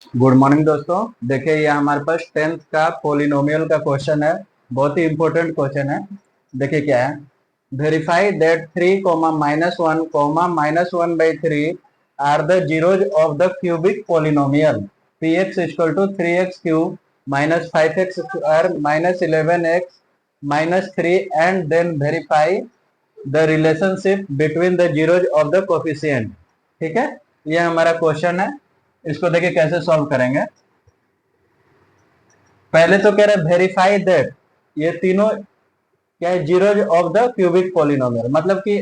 Good morning दोस्तों। देखिए ये हमारे पास टेंथ का पोलिनोमियल का क्वेश्चन है। बहुत ही इंपॉर्टेंट क्वेश्चन है। देखिए क्या है। Verify that 3 comma minus one comma minus one by three are the zeros of the cubic polynomial P X equal to three X cube minus five X square minus eleven X minus three and then verify the relationship between the zeros of the coefficient. ठीक है, ये हमारा question है। इसको देखिए कैसे solve करेंगे। पहले तो कह रहे वेरीफाई दैट ये तीनों क्या है, zeros of the cubic polynomial, मतलब कि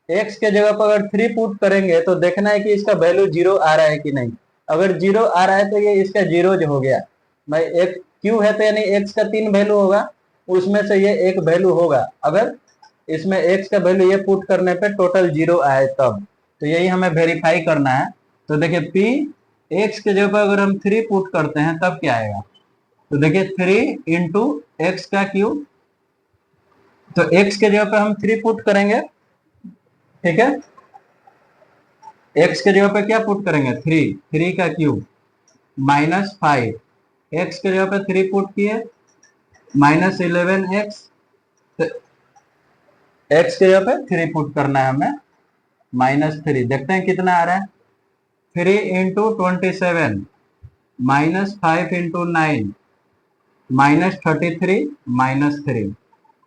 एक्स के जगह पर अगर थ्री पुट करेंगे तो देखना है कि इसका वैल्यू जीरो आ रहा है कि नहीं। अगर जीरो आ रहा है तो ये इसका जीरोज हो गया। भाई एक क्यू है तो यानी एक्स का तीन वैल्यू होगा, उसमें से ये एक वैल्यू होगा। अगर इसमें एक्स का वैल्यू ये पुट करने पे टोटल जीरो आए तब, तो यही हमें वेरीफाई करना है। तो देखिए पी एक्स के जगह पर अगर हम थ्री पुट करते हैं तब क्या आएगा। तो देखिए थ्री इंटू एक्स का क्यूब, तो एक्स के जगह पे हम थ्री पुट करेंगे। ठीक है, एक्स के जगह पे क्या पुट करेंगे, थ्री, थ्री का क्यूब माइनस फाइव, एक्स के जगह पे थ्री पुट किए माइनस इलेवन एक्स, तो एक्स के जगह पे थ्री पुट करना है हमें माइनस थ्री। देखते हैं कितना आ रहा है। Three into 27 minus five into nine minus 33 minus three.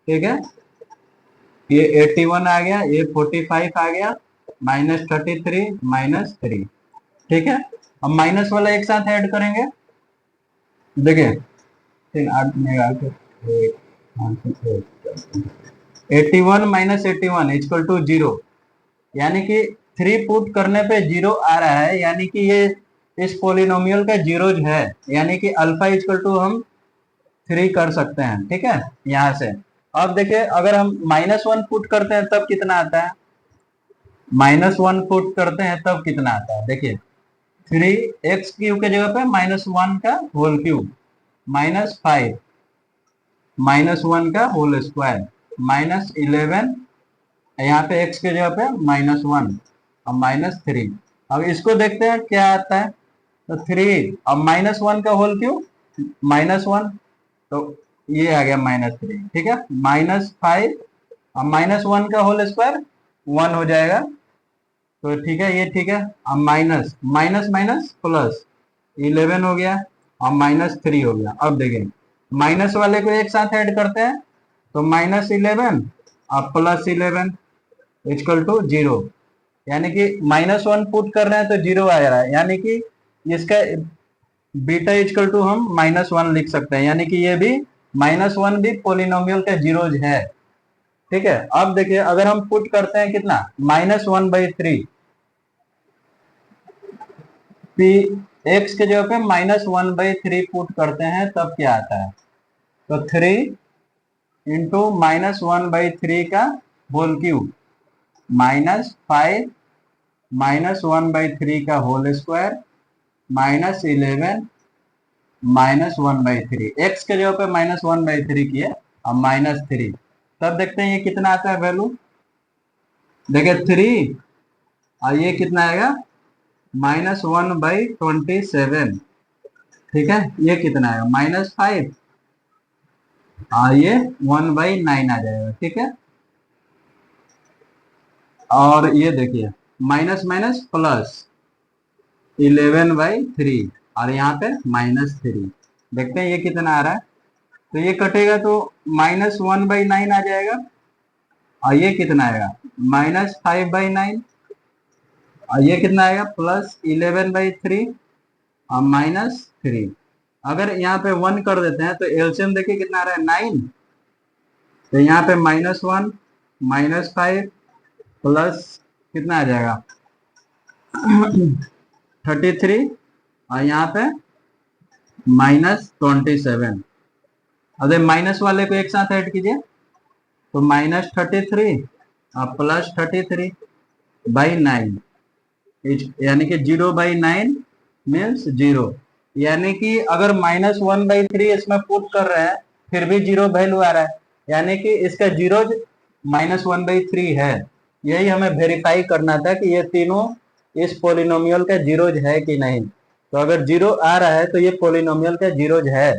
ठीक है, ये 81 आ गया, ये 45 आ गया, माइनस 33 माइनस थ्री। ठीक है, अब माइनस वाला एक साथ ऐड करेंगे। देखिए तीन आठ में 81 माइनस 81 इक्वल टू जीरो, यानी कि थ्री पुट करने पे जीरो आ रहा है, यानी कि ये इस पोलिनोमियल का जीरोज है, यानी कि अल्फा इक्वल टू हम थ्री कर सकते हैं। ठीक है, यहां से अब देखिए अगर हम माइनस वन पुट करते हैं तब कितना आता है, माइनस वन पुट करते हैं तब कितना आता है। देखिए थ्री एक्स क्यूब के जगह पे माइनस वन का whole cube minus five minus one का होल स्क्वायर माइनस इलेवन, यहाँ पे एक्स के जगह पे माइनस वन और माइनस थ्री। अब इसको देखते हैं क्या आता है। तो थ्री अब माइनस वन का होल क्यूब माइनस वन, तो ये आ गया माइनस थ्री। ठीक है, माइनस फाइव और माइनस वन का होल स्क्वायर वन हो जाएगा। तो ठीक है, ये ठीक है। अब माइनस माइनस माइनस प्लस 11 हो गया और माइनस थ्री हो गया। अब देखें माइनस वाले को एक साथ ऐड करते हैं, तो माइनस 11 और प्लस 11 इक्वल टू जीरो, यानी कि माइनस वन पुट कर रहे हैं तो जीरो आ रहा है, यानी कि इसका बीटा इक्वल टू हम माइनस वन लिख सकते हैं, यानी कि ये भी माइनस वन भी पोलिनोमियल का जीरोज है। ठीक है, अब देखिए अगर हम पुट करते हैं कितना, minus one by three, P X के जगह पे minus one by three put करते हैं तब क्या आता है। तो three into minus one by three का whole cube minus five minus one by three का whole square minus eleven minus one by three, X के जगह पे माइनस वन बाई थ्री किए और माइनस थ्री। तब देखते हैं ये कितना आता है वैल्यू। देखिए थ्री और ये कितना आएगा, माइनस वन बाई 27। ठीक है, ये कितना आएगा माइनस फाइव और ये वन बाई नाइन आ जाएगा। ठीक है, और ये देखिए माइनस माइनस प्लस 11/3 और यहाँ पे माइनस थ्री। देखते हैं ये कितना आ रहा है। तो ये कटेगा तो माइनस वन बाई नाइन आ जाएगा, और ये कितना आएगा माइनस फाइव बाई नाइन, और ये कितना आएगा प्लस 11/3 और माइनस थ्री। अगर यहाँ पे वन कर देते हैं तो एलसीएम देखिए कितना आ रहा है, नाइन। तो यहाँ पे minus one minus five plus कितना आ जाएगा 33 और यहाँ पे माइनस 27। अरे माइनस वाले को एक साथ ऐड कीजिए, तो माइनस 33 और प्लस 33 बाई नाइन, यानी कि zero by nine means zero. यानी कि अगर माइनस वन बाई थ्री इसमें पुट कर रहे हैं फिर भी जीरो वैल्यू आ रहा है, यानी कि इसका zero minus one by three है। यही हमें वेरीफाई करना था कि ये तीनों इस पोलिनोमियल का जीरोज है कि नहीं। तो अगर जीरो आ रहा है तो ये पोलिनोमियल का जीरोज है।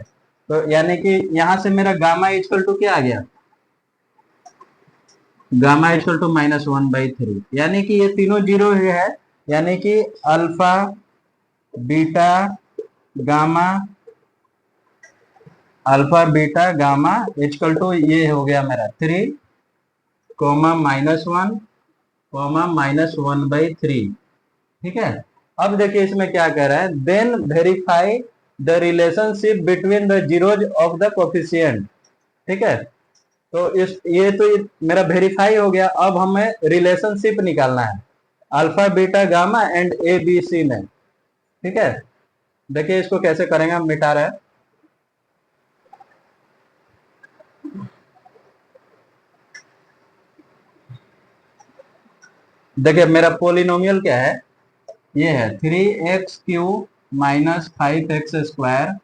तो यानी कि यहां से मेरा गामा इक्वल टू क्या आ गया, गामा इक्वल टू -1/3, यानी कि ये तीनों जीरो है, यानी कि alpha beta gamma, alpha beta gamma equal to ये हो गया मेरा 3, -1, -1/3। ठीक है। अब देखिए इसमें क्या कह रहा है, then verify the relationship between the zeros of the coefficient. ठीक है। तो ये मेरा वेरीफाई हो गया। अब हमें रिलेशनशिप निकालना है alpha beta gamma and A B C में। ठीक है। देखिए इसको कैसे करेंगे, हम मिटा रहे हैं। देखिए मेरा पोलिनोमियल क्या है, ये है 3x³ -5x²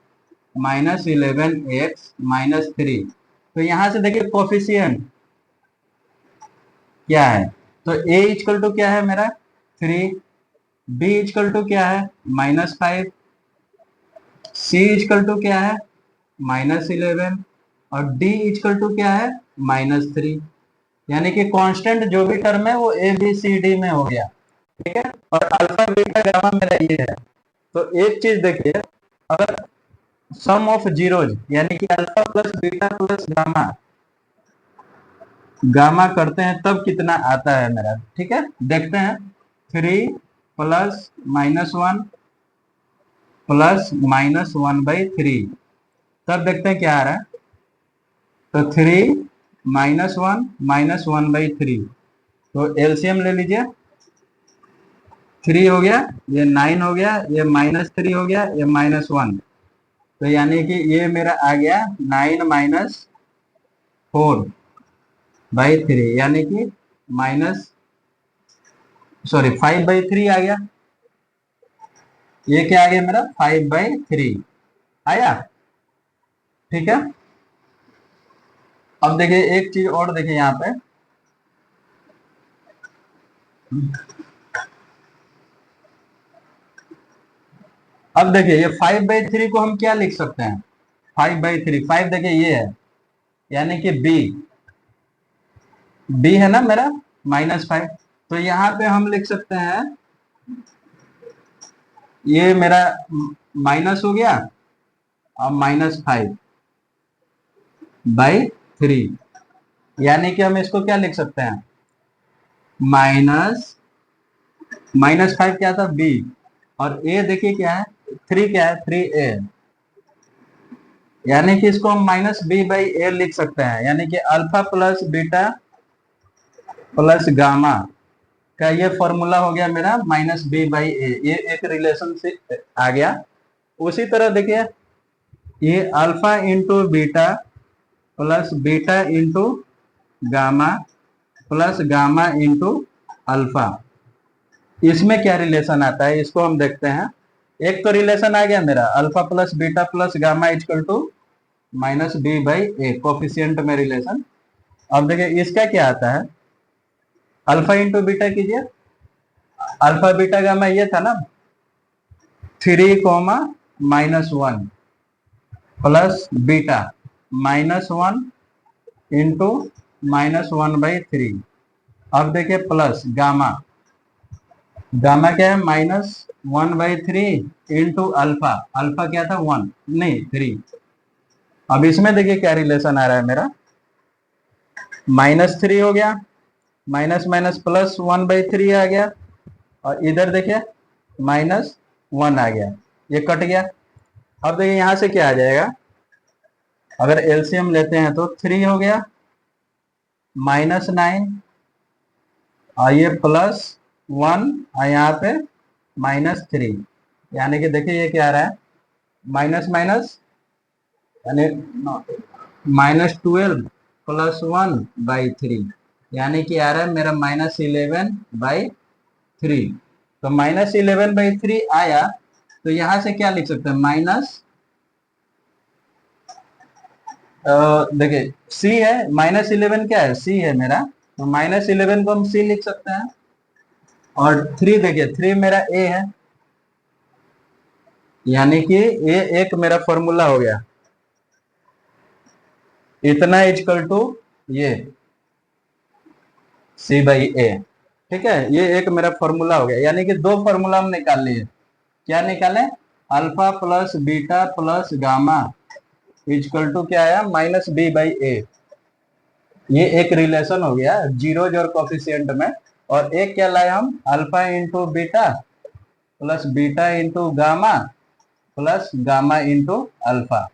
-11x-3। तो यहां से देखिए कोफिशिएंट क्या है, तो a इक्वल टू क्या है मेरा 3, b इक्वल टू क्या है -5, c इक्वल टू क्या है -11 और d इक्वल टू क्या है -3। यानी कि कांस्टेंट जो भी टर्म है वो ए बी सी डी में हो गया। ठीक है। और अल्फा बीटा गामा मेरा ये है। तो एक चीज देखिए, अगर सम ऑफ जीरोज यानी कि alpha plus beta plus gamma, gamma करते हैं तब कितना आता है मेरा। ठीक है। देखते हैं 3 प्लस -1 प्लस -1/3, तब देखते हैं क्या आ रहा है। तो 3 -1 -1/3, तो एलसीएम ले लीजिए। 3 हो गया, ये 9 हो गया, ये -3 हो गया, ये -1। तो यानी कि ये मेरा आ गया 9 -4/3, यानी कि माइनस सॉरी 5/3 आ गया। ये क्या आ गया मेरा 5/3 आया। ठीक है। अब देखिए एक चीज और देखिए यहाँ पे, अब देखिए ये 5/3 को हम क्या लिख सकते हैं, 5/3, 5 देखिए ये है, यानी कि बी है ना मेरा -5। तो यहाँ पे हम लिख सकते हैं, ये मेरा माइनस हो गया और -5/3, यानी कि हम इसको क्या लिख सकते हैं, -5 क्या था बी, और ए देखिए क्या है 3, क्या है 3a, यानी कि इसको हम -b/a लिख सकते हैं। यानी कि alpha plus beta plus gamma का ये फॉर्मूला हो गया मेरा -b/a, ये एक रिलेशनशिप आ गया। उसी तरह देखिए ये alpha into beta plus beta into gamma plus gamma into alpha, इसमें क्या रिलेशन आता है इसको हम देखते हैं। एक तो रिलेशन आ गया मेरा alpha plus beta plus gamma equal to -b/a, coefficient में रिलेशन। अब देखिए इसका क्या आता है, अल्फा इंटू बीटा कीजिए, अल्फा बीटा गामा ये था ना 3, -1 प्लस बीटा -1 इंटू -1/3। अब देखिए प्लस गामा, गामा क्या है -1/3 इंटू अल्फा, अल्फा क्या था 1 नहीं 3। अब इसमें देखिए क्या रिलेशन आ रहा है मेरा, -3 हो गया, माइनस माइनस प्लस 1/3 आ गया, और इधर देखिए -1 आ गया, ये कट गया। अब देखिए यहां से क्या आ जाएगा, अगर एलसीएम लेते हैं तो 3 हो गया, -9 और ये +1 और यहाँ पे -3, यानी कि देखिए ये क्या आ रहा है माइनस माइनस, यानी -12 + 1/3, यानी कि आ रहा है मेरा -11/3। तो -11/3 आया, तो यहां से क्या लिख सकते हैं देखिए सी है, -11 क्या है सी है मेरा, तो -11 को हम सी लिख सकते हैं। और 3 देखिए 3 मेरा ए है, यानी कि ये एक मेरा फॉर्मूला हो गया, इतना इक्वल टू ये सी बाई ए। ठीक है, ये एक मेरा फॉर्मूला हो गया, यानी कि दो फॉर्मूला हम निकाल लिए। क्या निकाले? Alpha plus beta plus gamma equal to क्या आया? Minus B by A. ये एक रिलेशन हो गया जीरोज और कोफिशिएंट में। और एक क्या लाए हम? Alpha into beta plus beta into gamma plus gamma into alpha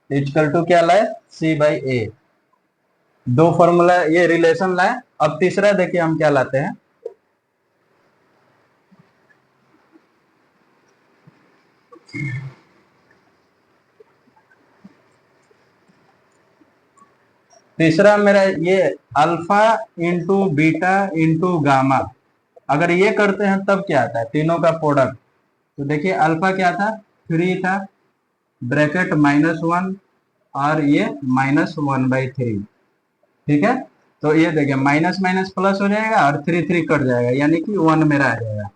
equal to क्या लाए? C by A. दो फॉर्मूला ये रिलेशन लाए। अब तीसरा देखिए हम क्या लाते हैं। तीसरा मेरा ये alpha into beta into gamma, अगर ये करते हैं तब क्या आता है? तीनों का प्रोडक्ट। तो देखिए अल्फा क्या था? 3 था, ब्रैकेट -1 और ये -1/3। ठीक है, तो ये देखिए माइनस माइनस प्लस हो जाएगा और 3 3 कट जाएगा, यानी कि 1 मेरा आ जाएगा।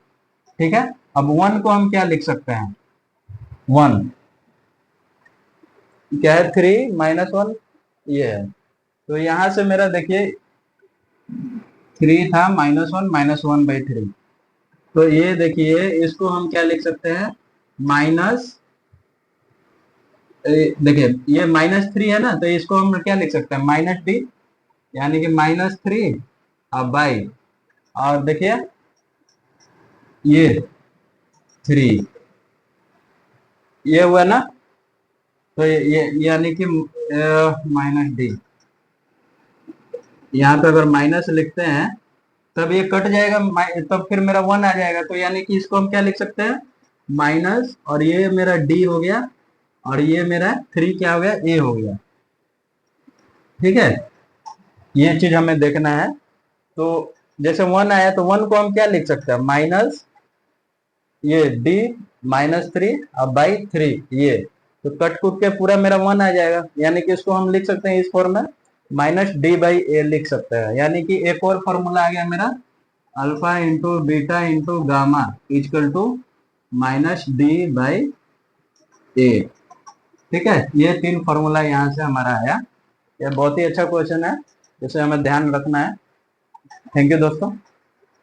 ठीक है, अब 1 को हम क्या लिख सकते हैं? 1 क्या है? 3 - 1 ये है। तो यहां से मेरा देखिए 3 था, -1 - 1/3। तो ये देखिए इसको हम क्या लिख सकते हैं? माइनस, देखिए ये -3 है ना, तो इसको हम क्या लिख सकते हैं? -d, यानी कि -3 अब बाई, और देखिए ये 3, ये हुआ ना। तो ये यानी कि -d, यहाँ पे अगर माइनस लिखते हैं तब ये कट जाएगा, तब फिर मेरा 1 आ जाएगा। तो यानी कि इसको हम क्या लिख सकते हैं? माइनस, और ये मेरा d हो गया, और ये मेरा 3 क्या हो गया? a हो गया। ठीक है, ये चीज हमें देखना है। तो जैसे 1 आया तो 1 को हम क्या लिख सकते हैं? माइनस ये d -3 अब बाई 3 ये। तो कट कुट के पूरा मेरा 1 आ जाएगा, यानी कि इसको हम लिख सकते हैं इस फॉर्म में, -d/a लिख सकते हैं। यानी कि एक और फॉर्मूला आ गया मेरा, alpha into beta into gamma equal to -d/a। ठीक है, ये 3 फॉर्मूला यहाँ से हमारा आया। यह बहुत ही अच्छा क्वेश्चन है, इसे हमें ध्यान रखना है। थैंक यू दोस्तों।